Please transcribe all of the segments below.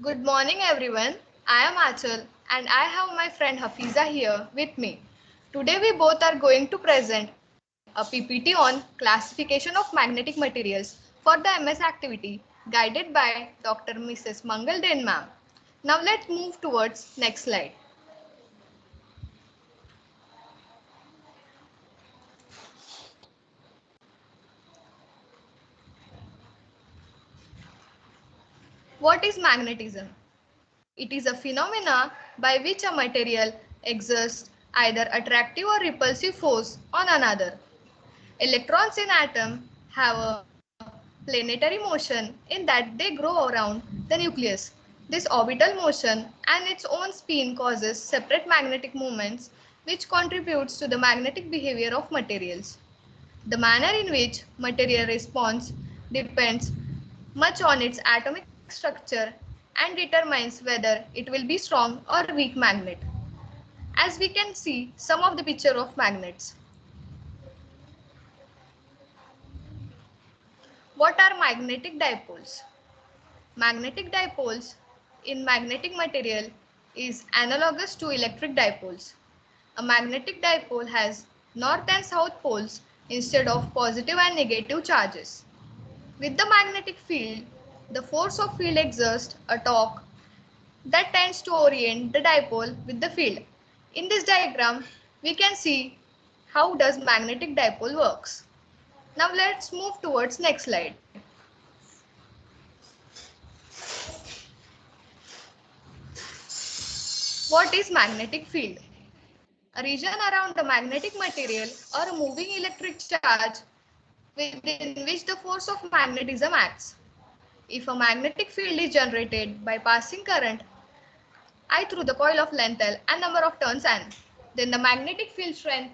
Good morning everyone. I am Achal and I have my friend Hafiza here with me. Today we both are going to present a PPT on classification of magnetic materials for the MS activity guided by Dr. Mrs. Mangal Den ma'am. Now let's move towards next slide. What is magnetism? It is a phenomena by which a material exerts either attractive or repulsive force on another. Electrons in atom have a planetary motion in that they grow around the nucleus. This orbital motion and its own spin causes separate magnetic moments which contributes to the magnetic behavior of materials. The manner in which material responds depends much on its atomic structure and determines whether it will be strong or weak magnet. As we can see some of the picture of magnets. What are magnetic dipoles? Magnetic dipoles in magnetic material is analogous to electric dipoles. A magnetic dipole has north and south poles instead of positive and negative charges. With the magnetic field, the force of field exerts a torque that tends to orient the dipole with the field. In this diagram, we can see how does magnetic dipole works. Now let's move towards next slide. What is magnetic field? A region around a magnetic material or a moving electric charge within which the force of magnetism acts. If a magnetic field is generated by passing current I through the coil of length L and number of turns N, then the magnetic field strength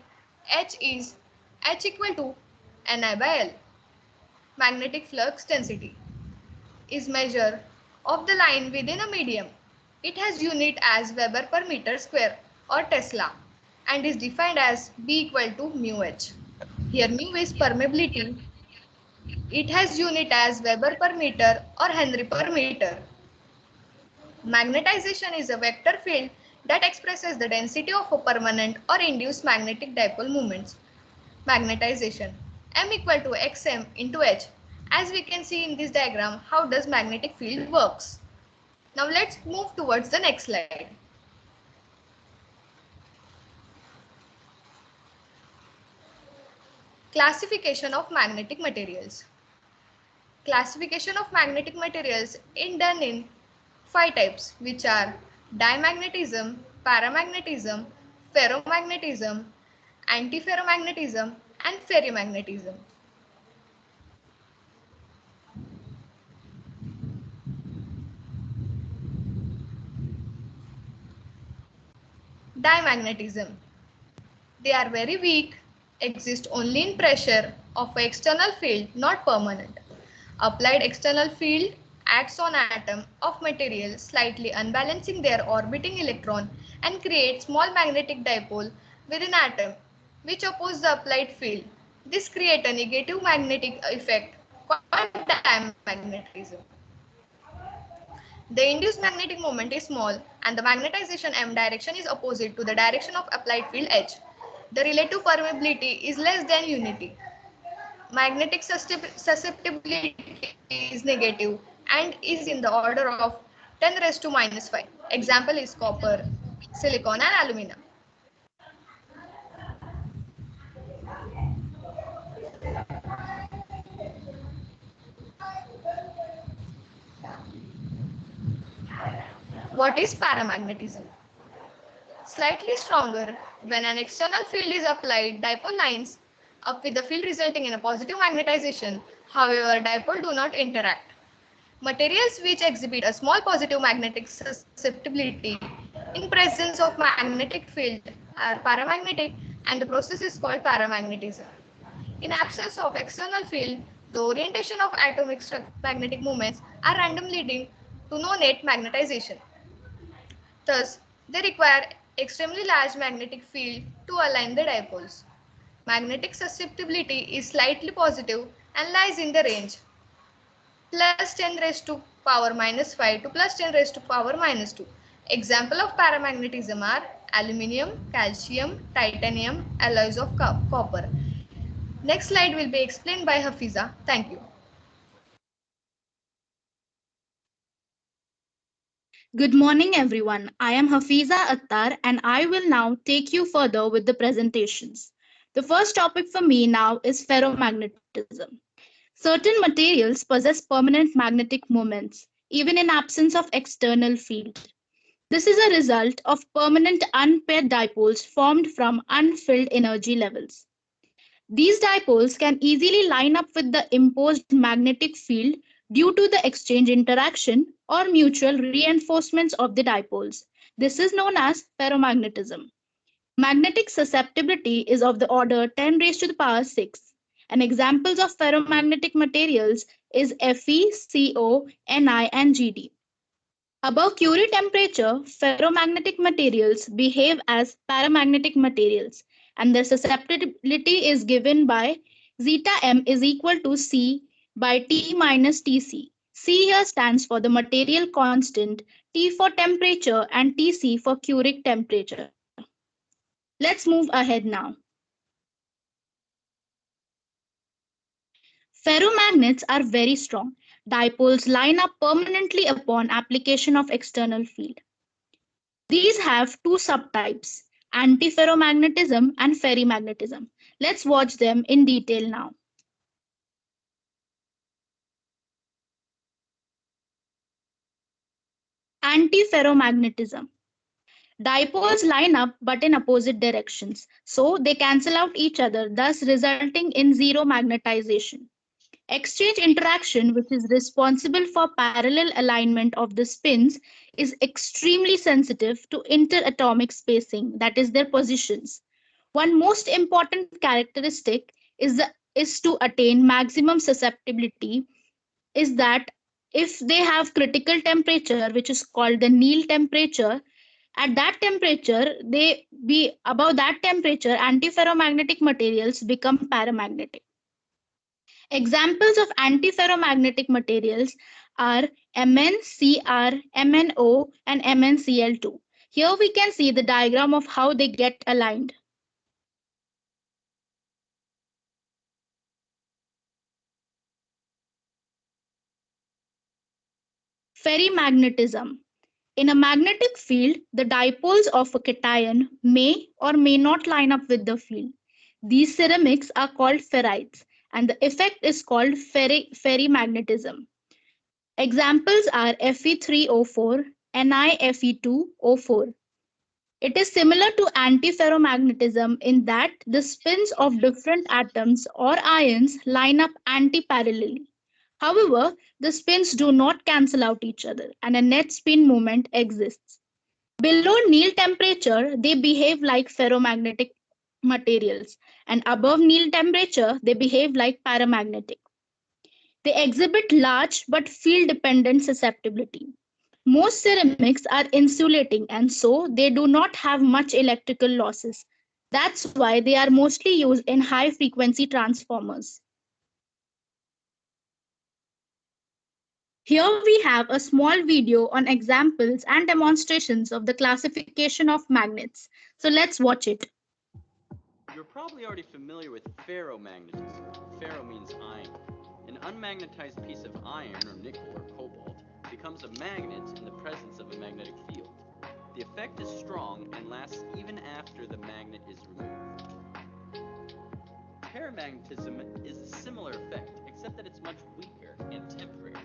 H is H equal to Ni by L. Magnetic flux density is measure of the line within a medium. It has unit as Weber per meter square or Tesla and is defined as B equal to mu H. Here mu is permeability. It has unit as Weber per meter or Henry per meter. Magnetization is a vector field that expresses the density of a permanent or induced magnetic dipole moments. Magnetization M equal to xm into H. As we can see in this diagram, how does magnetic field works. Now let's move towards the next slide. Classification of magnetic materials. Classification of magnetic materials is done in 5 types, which are diamagnetism, paramagnetism, ferromagnetism, antiferromagnetism, and ferrimagnetism. Diamagnetism. They are very weak, exist only in pressure of an external field, not permanent. Applied external field acts on atom of material, slightly unbalancing their orbiting electron and creates small magnetic dipole within atom which oppose the applied field. This creates a negative magnetic effect called diamagnetism. The induced magnetic moment is small and the magnetization M direction is opposite to the direction of applied field H. The relative permeability is less than unity. Magnetic susceptibility is negative and is in the order of 10 raised to minus 5. Example is copper, silicon and aluminum. What is paramagnetism? Slightly stronger when an external field is applied, dipole lines up with the field resulting in a positive magnetization. However, dipole do not interact. Materials which exhibit a small positive magnetic susceptibility in presence of magnetic field are paramagnetic and the process is called paramagnetism. In absence of external field, the orientation of atomic magnetic moments are random leading to no net magnetization. Thus, they require extremely large magnetic field to align the dipoles. Magnetic susceptibility is slightly positive and lies in the range plus 10 raised to power minus 5 to plus 10 raised to power minus 2. Example of paramagnetism are aluminium, calcium, titanium, alloys of copper. Next slide will be explained by Hafiza. Thank you. Good morning, everyone. I am Hafiza Attar and I will now take you further with the presentations. The first topic for me now is ferromagnetism. Certain materials possess permanent magnetic moments, even in absence of external field. This is a result of permanent unpaired dipoles formed from unfilled energy levels. These dipoles can easily line up with the imposed magnetic field due to the exchange interaction or mutual reinforcements of the dipoles. This is known as ferromagnetism. Magnetic susceptibility is of the order 10 raised to the power 6. And examples of ferromagnetic materials is Fe, Co, Ni, and Gd. Above Curie temperature, ferromagnetic materials behave as paramagnetic materials, and their susceptibility is given by zeta m is equal to C by T minus Tc. C here stands for the material constant, T for temperature, and Tc for Curie temperature. Let's move ahead now. Ferromagnets are very strong. Dipoles line up permanently upon application of external field. These have two subtypes, antiferromagnetism and ferrimagnetism. Let's watch them in detail now. Antiferromagnetism. Dipoles line up but in opposite directions, so they cancel out each other, thus resulting in zero magnetization. Exchange interaction, which is responsible for parallel alignment of the spins, is extremely sensitive to interatomic spacing, that is, their positions. One most important characteristic is to attain maximum susceptibility is that if they have critical temperature, which is called the Néel temperature, at that temperature, they be above that temperature, antiferromagnetic materials become paramagnetic. Examples of antiferromagnetic materials are MnCr, MnO, and MnCl2. Here we can see the diagram of how they get aligned. Ferrimagnetism. In a magnetic field, the dipoles of a cation may or may not line up with the field. These ceramics are called ferrites, and the effect is called ferrimagnetism. Examples are Fe3O4, NiFe2O4. It is similar to antiferromagnetism in that the spins of different atoms or ions line up antiparallelly. However, the spins do not cancel out each other and a net spin moment exists. Below Néel temperature, they behave like ferromagnetic materials, and above Néel temperature, they behave like paramagnetic. They exhibit large but field dependent susceptibility. Most ceramics are insulating and so they do not have much electrical losses. That's why they are mostly used in high frequency transformers. Here we have a small video on examples and demonstrations of the classification of magnets. So let's watch it. You're probably already familiar with ferromagnetism. Ferro means iron. An unmagnetized piece of iron, or nickel or cobalt, becomes a magnet in the presence of a magnetic field. The effect is strong and lasts even after the magnet is removed. Paramagnetism is a similar effect, except that it's much weaker and temporary.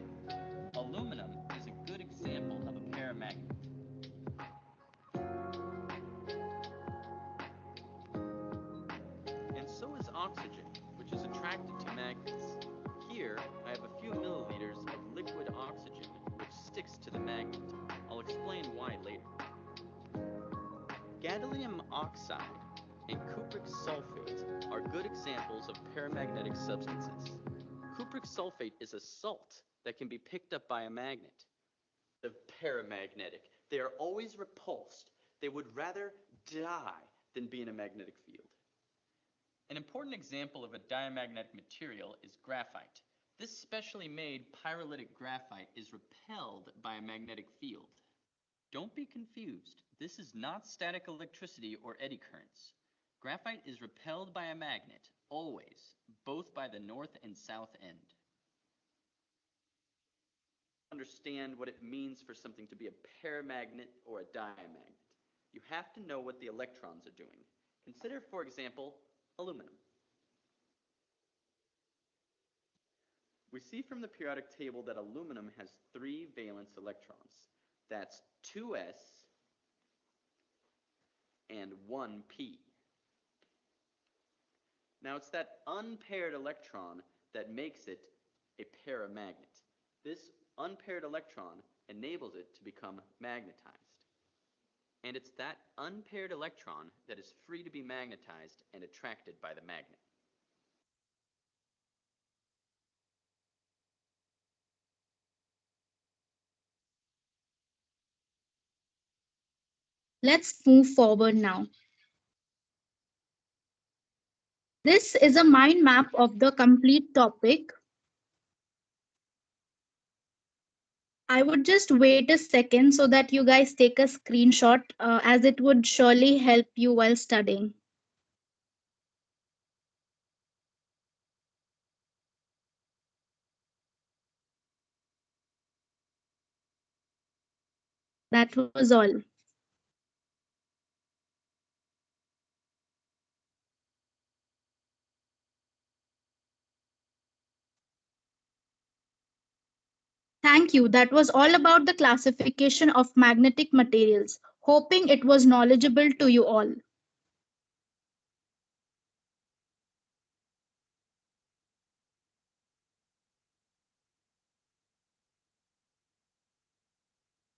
Aluminum is a good example of a paramagnet. And so is oxygen, which is attracted to magnets. Here, I have a few milliliters of liquid oxygen, which sticks to the magnet. I'll explain why later. Gadolinium oxide and cupric sulfate are good examples of paramagnetic substances. Cupric sulfate is a salt that can be picked up by a magnet. The paramagnetic. They are always repulsed. They would rather die than be in a magnetic field. An important example of a diamagnetic material is graphite. This specially made pyrolytic graphite is repelled by a magnetic field. Don't be confused. This is not static electricity or eddy currents. Graphite is repelled by a magnet, always, both by the north and south end. Understand what it means for something to be a paramagnet or a diamagnet. You have to know what the electrons are doing. Consider, for example, aluminum. We see from the periodic table that aluminum has 3 valence electrons. That's 2s and 1p. Now it's that unpaired electron that makes it a paramagnet. This unpaired electron enables it to become magnetized. And it's that unpaired electron that is free to be magnetized and attracted by the magnet. Let's move forward now. This is a mind map of the complete topic. I would just wait a second so that you guys take a screenshot, as it would surely help you while studying. That was all. Thank you. That was all about the classification of magnetic materials. Hoping it was knowledgeable to you all.